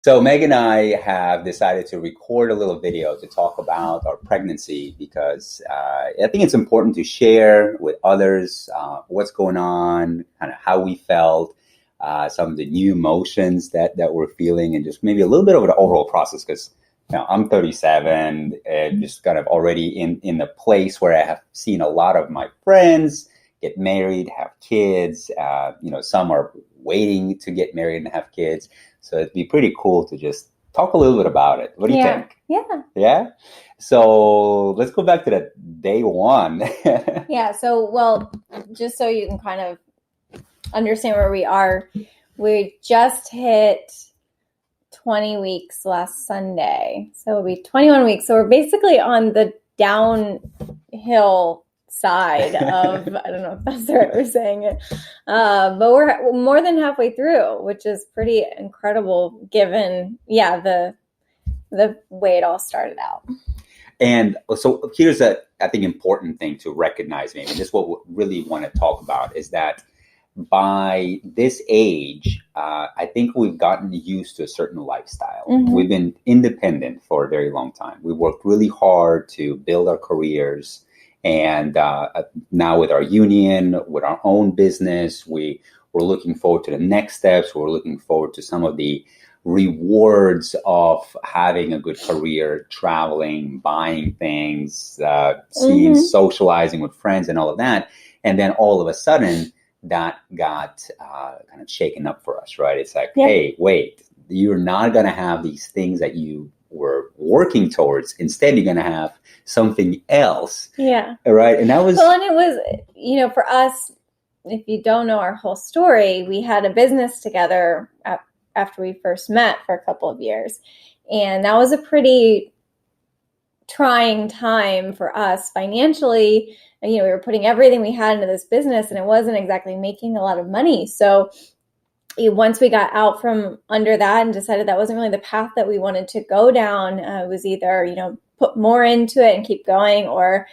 So Meg and I have decided to record a little video to talk about our pregnancy because I think it's important to share with others what's going on, kind of how we felt, some of the new emotions that we're feeling, and just maybe a little bit of the overall process. Because I'm 37 and just kind of already in a place where I have seen a lot of my friends get married, have kids. Some are waiting to get married and have kids. So it'd be pretty cool to just talk a little bit about it. What do you think? Yeah. Yeah? So let's go back to that day one. Yeah. So, well, just so you can kind of understand where we are, we just hit 20 weeks last Sunday. So it'll be 21 weeks. So we're basically on the downhill side of, I don't know if that's the right way of saying it, but we're more than halfway through, which is pretty incredible given, the way it all started out. And so here's I think, important thing to recognize, maybe, just what we really want to talk about is that by this age, I think we've gotten used to a certain lifestyle. Mm-hmm. We've been independent for a very long time. We worked really hard to build our careers. And now with our union, with our own business, we're looking forward to the next steps. We're looking forward to some of the rewards of having a good career, traveling, buying things, seeing, socializing with friends and all of that. And then all of a sudden, that got kind of shaken up for us, right? It's like, hey, wait, you're not going to have these things that you were working towards. Instead, you're going to have something else. Yeah. Right. And that was... Well, and it was, for us, if you don't know our whole story, we had a business together after we first met for a couple of years. And that was a pretty trying time for us financially. We were putting everything we had into this business and it wasn't exactly making a lot of money. So once we got out from under that and decided that wasn't really the path that we wanted to go down, it was either, put more into it and keep going or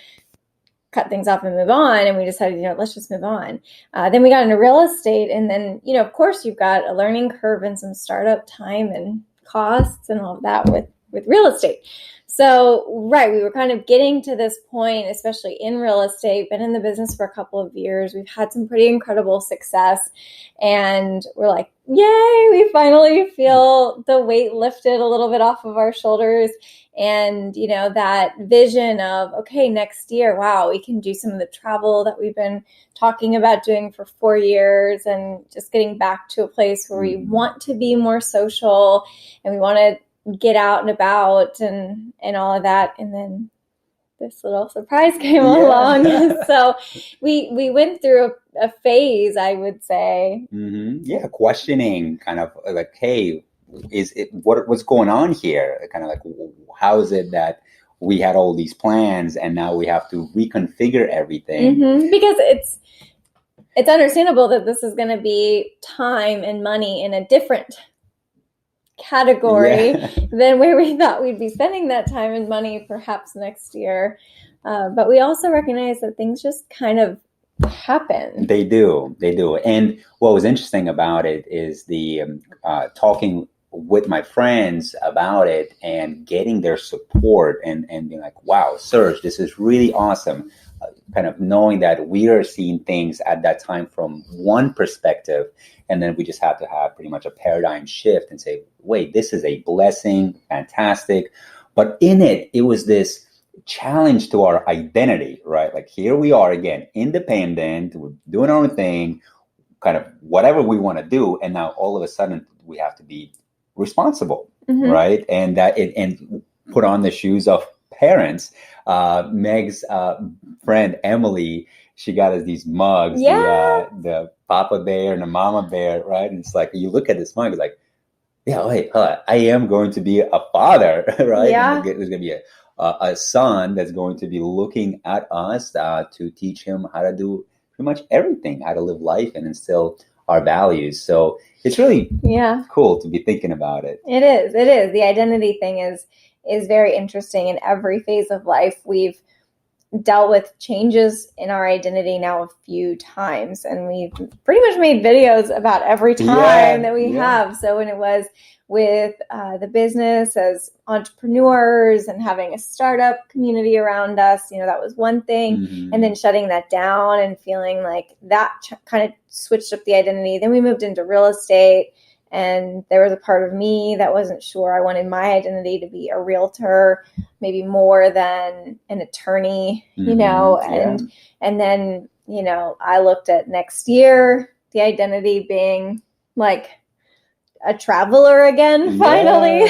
cut things off and move on. And we decided, let's just move on. Then we got into real estate. And then, of course, you've got a learning curve and some startup time and costs and all of that with real estate. So, right, we were kind of getting to this point, especially in real estate, been in the business for a couple of years. We've had some pretty incredible success and we're like, yay, we finally feel the weight lifted a little bit off of our shoulders. And, that vision of, okay, next year, wow, we can do some of the travel that we've been talking about doing for 4 years and just getting back to a place where we want to be more social and we want to get out and about and all of that. And then this little surprise came along. So we went through a phase, I would say. Mm-hmm. Yeah. Questioning, kind of like, hey, what's going on here? Kind of like, how is it that we had all these plans and now we have to reconfigure everything? Mm-hmm. Because it's understandable that this is going to be time and money in a different category than where we thought we'd be spending that time and money perhaps next year. But we also recognize that things just kind of happen. They do. And what was interesting about it is the talking with my friends about it and getting their support and being like, wow, Serge, this is really awesome. Kind of knowing that we are seeing things at that time from one perspective, and then we just have to have pretty much a paradigm shift and say, wait, this is a blessing, fantastic. But in it was this challenge to our identity, right? Like, here we are again, independent, we're doing our own thing, kind of whatever we want to do. And now all of a sudden we have to be responsible, right? And and put on the shoes of parents. Meg's friend Emily, she got us these mugs, the Papa Bear and the Mama Bear, right? And it's like, you look at this mug, it's like, I am going to be a father, right? Yeah. There's going to be a son that's going to be looking at us to teach him how to do pretty much everything, how to live life and instill our values. So it's really cool to be thinking about it. It is. The identity thing is very interesting. In every phase of life, we've dealt with changes in our identity now a few times, and we've pretty much made videos about every time that we have. So when it was, with the business as entrepreneurs and having a startup community around us. That was one thing. Mm-hmm. And then shutting that down and feeling like that kind of switched up the identity. Then we moved into real estate. And there was a part of me that wasn't sure. I wanted my identity to be a realtor, maybe more than an attorney, Mm-hmm. and then, I looked at next year, the identity being like a traveler again, finally,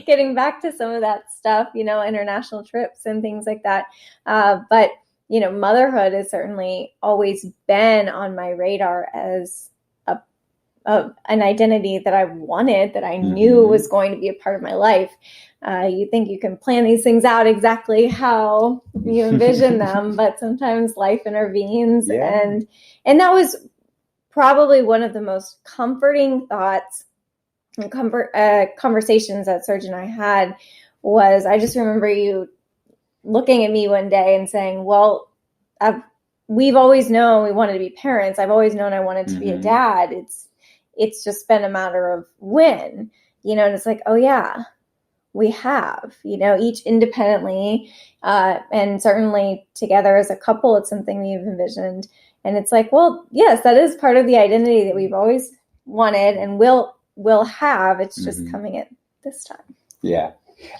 getting back to some of that stuff, international trips and things like that. But, motherhood has certainly always been on my radar as an identity that I wanted, that I knew Mm-hmm. was going to be a part of my life. You think you can plan these things out exactly how you envision them, but sometimes life intervenes. And that was probably one of the most comforting thoughts and conversations that Serge and I had was, I just remember you looking at me one day and saying, well, we've always known we wanted to be parents. I've always known I wanted to be a dad. It's just been a matter of when, and it's like, oh yeah, we have, each independently, and certainly together as a couple, it's something we've envisioned. And it's like, well, yes, that is part of the identity that we've always wanted and will have. It's just coming at this time. Yeah.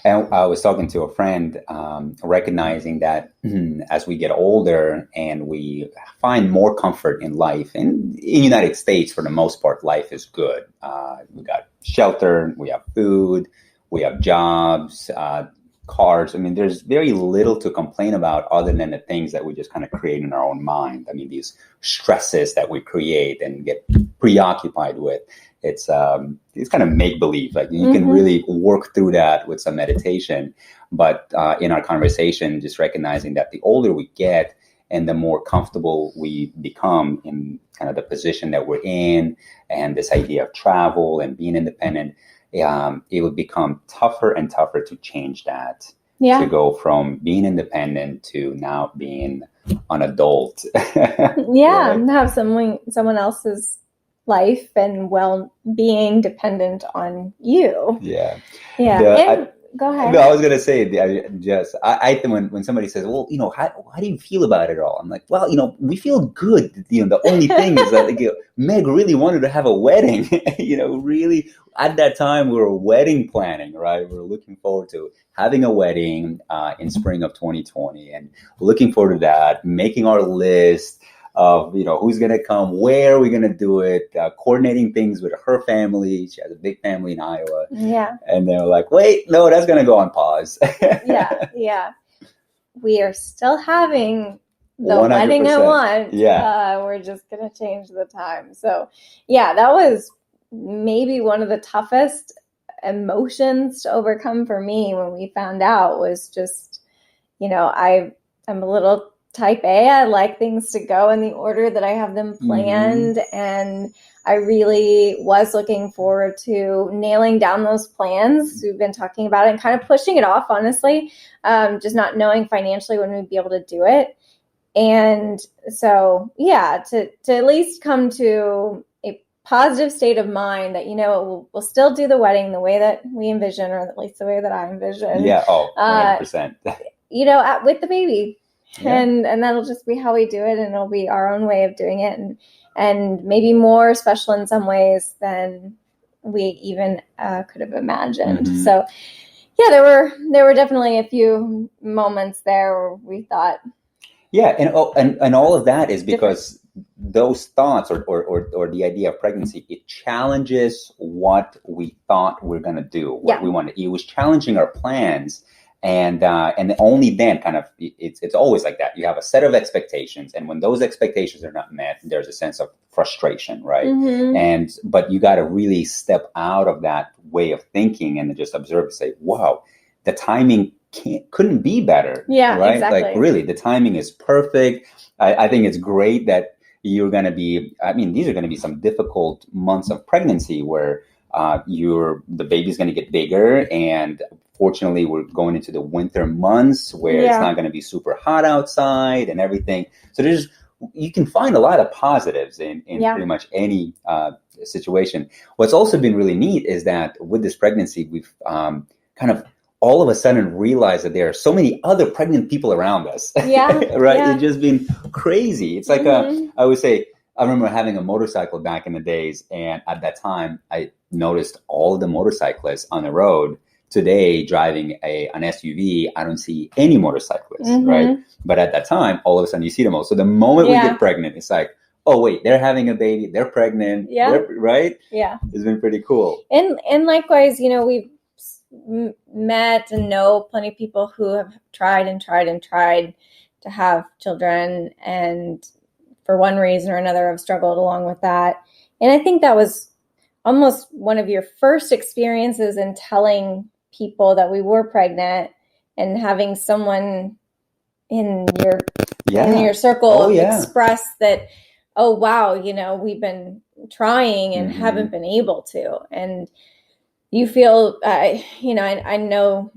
And I was talking to a friend, recognizing that as we get older and we find more comfort in life, and in the United States, for the most part, life is good. We got shelter, we have food, we have jobs, cars. I mean, there's very little to complain about other than the things that we just kind of create in our own mind. I mean, these stresses that we create and get preoccupied with. It's kind of make-believe. Like you can really work through that with some meditation. But in our conversation, just recognizing that the older we get and the more comfortable we become in kind of the position that we're in and this idea of travel and being independent, it would become tougher and tougher to change that. To go from being independent to now being an adult. And have someone else's life and well-being dependent on you. Go ahead. No, I was gonna say, I think when somebody says, well, how do you feel about it all? I'm like, well, we feel good. The only thing is that Meg really wanted to have a wedding. Really at that time we were wedding planning, right? We were looking forward to having a wedding in spring of 2020, and looking forward to that, making our list of who's going to come, where are we going to do it, coordinating things with her family. She has a big family in Iowa. And they were like, wait, no, that's going to go on pause. We are still having the 100%. Wedding I want. We're just going to change the time. So that was maybe one of the toughest emotions to overcome for me when we found out, was just, I'm a little type A. I like things to go in the order that I have them planned. And I really was looking forward to nailing down those plans. We've been talking about it and kind of pushing it off, honestly, just not knowing financially when we'd be able to do it. And so, to at least come to a positive state of mind that, we'll still do the wedding the way that we envision, or at least the way that I envision. 100%. With the baby. And that'll just be how we do it, and it'll be our own way of doing it, and maybe more special in some ways than we even could have imagined. So there were definitely a few moments there where we thought, and all of that is because those thoughts or the idea of pregnancy, it challenges what we thought we're going to do, what we wanted. It was challenging our plans. And only then kind of, it's always like that. You have a set of expectations, and when those expectations are not met, there's a sense of frustration, right? But you got to really step out of that way of thinking and just observe and say, wow, the timing couldn't be better. Right? Exactly. Like really, the timing is perfect. I think it's great that you're going to be, these are going to be some difficult months of pregnancy where the baby's going to get bigger, and fortunately we're going into the winter months where it's not going to be super hot outside and everything. So you can find a lot of positives in pretty much any situation. What's also been really neat is that with this pregnancy, we've kind of all of a sudden realized that there are so many other pregnant people around us. Yeah. Right? Yeah. It's just been crazy. It's like I would say, I remember having a motorcycle back in the days, and at that time, I noticed all of the motorcyclists on the road. Today, driving an SUV, I don't see any motorcyclists, right? But at that time, all of a sudden, you see them all. So the moment we get pregnant, it's like, oh wait, they're having a baby, they're pregnant, right? Yeah, it's been pretty cool. And likewise, we've met and know plenty of people who have tried to have children, and for one reason or another have struggled along with that. And I think that was almost one of your first experiences in telling people that we were pregnant, and having someone in your circle express that, oh wow, we've been trying and haven't been able to. And you feel, I know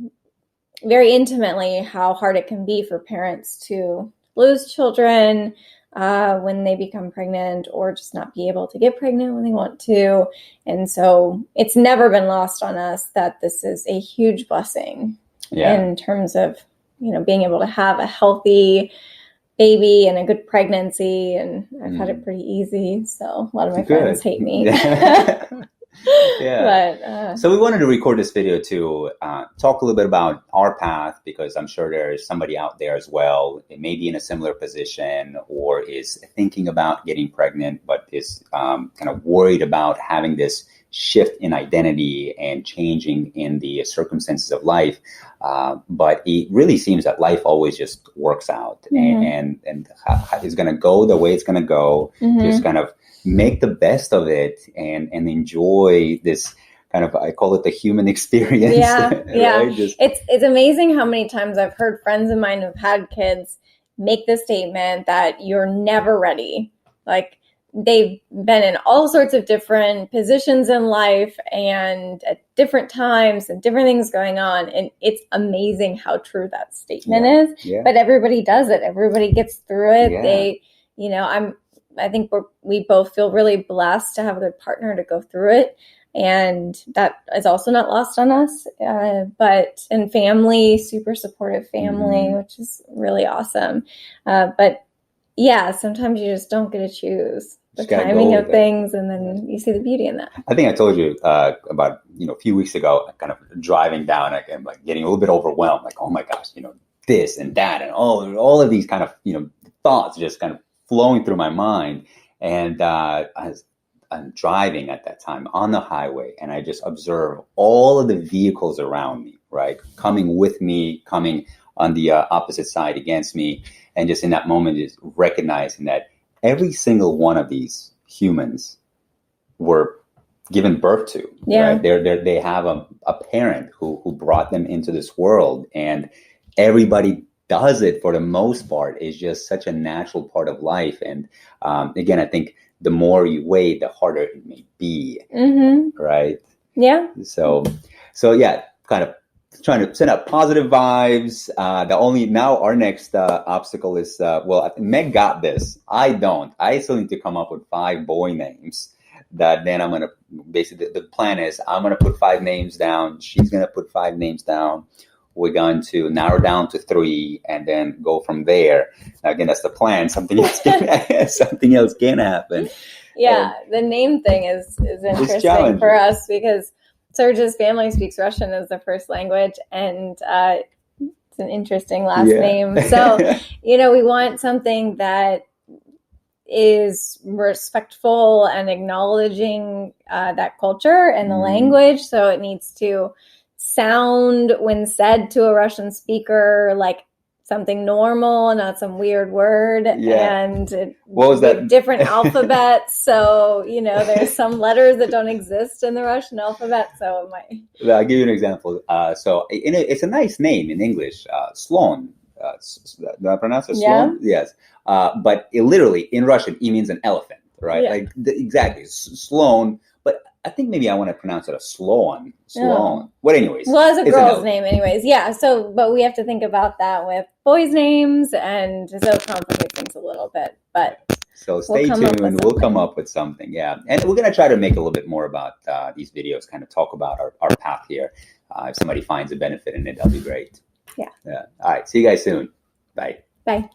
very intimately how hard it can be for parents to lose children when they become pregnant, or just not be able to get pregnant when they want to. And so it's never been lost on us that this is a huge blessing in terms of, being able to have a healthy baby and a good pregnancy. And I've had it pretty easy. So a lot of my friends hate me. But so we wanted to record this video to talk a little bit about our path, because I'm sure there is somebody out there as well, it may be in a similar position, or is thinking about getting pregnant, but is kind of worried about having this shift in identity and changing in the circumstances of life. But it really seems that life always just works out, and it's going to go the way it's going to go. Just kind of make the best of it and enjoy this kind of, I call it the human experience. Right? It's amazing how many times I've heard friends of mine who've had kids make the statement that you're never ready. Like, they've been in all sorts of different positions in life and at different times and different things going on. And it's amazing how true that statement is. But everybody does it. Everybody gets through it. I think we both feel really blessed to have a good partner to go through it. And that is also not lost on us. And family, super supportive family, which is really awesome. But sometimes you just don't get to choose the timing of things, and then you see the beauty in that. I think I told you about a few weeks ago, kind of driving down, I'm like getting a little bit overwhelmed, like, oh my gosh, this and that, and all of these kind of thoughts just kind of flowing through my mind. And I'm driving at that time on the highway, and I just observe all of the vehicles around me, right, coming with me, coming on the opposite side against me, and just in that moment, just recognizing that every single one of these humans were given birth to. Right? They have a parent who brought them into this world, and everybody does it for the most part. Is just such a natural part of life. And again, I think the more you wait, the harder it may be. Right? Yeah. So kind of trying to send out positive vibes. Our next obstacle is, Meg got this. I don't. I still need to come up with 5 boy names that then I'm going to, basically the plan is I'm going to put 5 names down. She's going to put 5 names down. We're going to narrow down to 3 and then go from there. Now, again, that's the plan. Something else can happen. Yeah, the name thing is interesting for us, because Serge's family speaks Russian as the first language, and it's an interesting last name. So, we want something that is respectful and acknowledging that culture and the language. So it needs to sound, when said to a Russian speaker, like something normal, not some weird word. And what was that? Different alphabets. So, there's some letters that don't exist in the Russian alphabet. So I'll give you an example. It's a nice name in English, Slon. Do I pronounce it Slon? Yes. But it literally, in Russian, it means an elephant, right? Exactly. Sloan. But I think maybe I want to pronounce it a Sloan. But anyways. Well, it's a girl's name anyways. Yeah. So, but we have to think about that with boys' names, and so it complicates things a little bit. But So stay tuned. We'll come up with something. Yeah. And we're going to try to make a little bit more about these videos, kind of talk about our path here. If somebody finds a benefit in it, that'll be great. Yeah. All right. See you guys soon. Bye. Bye.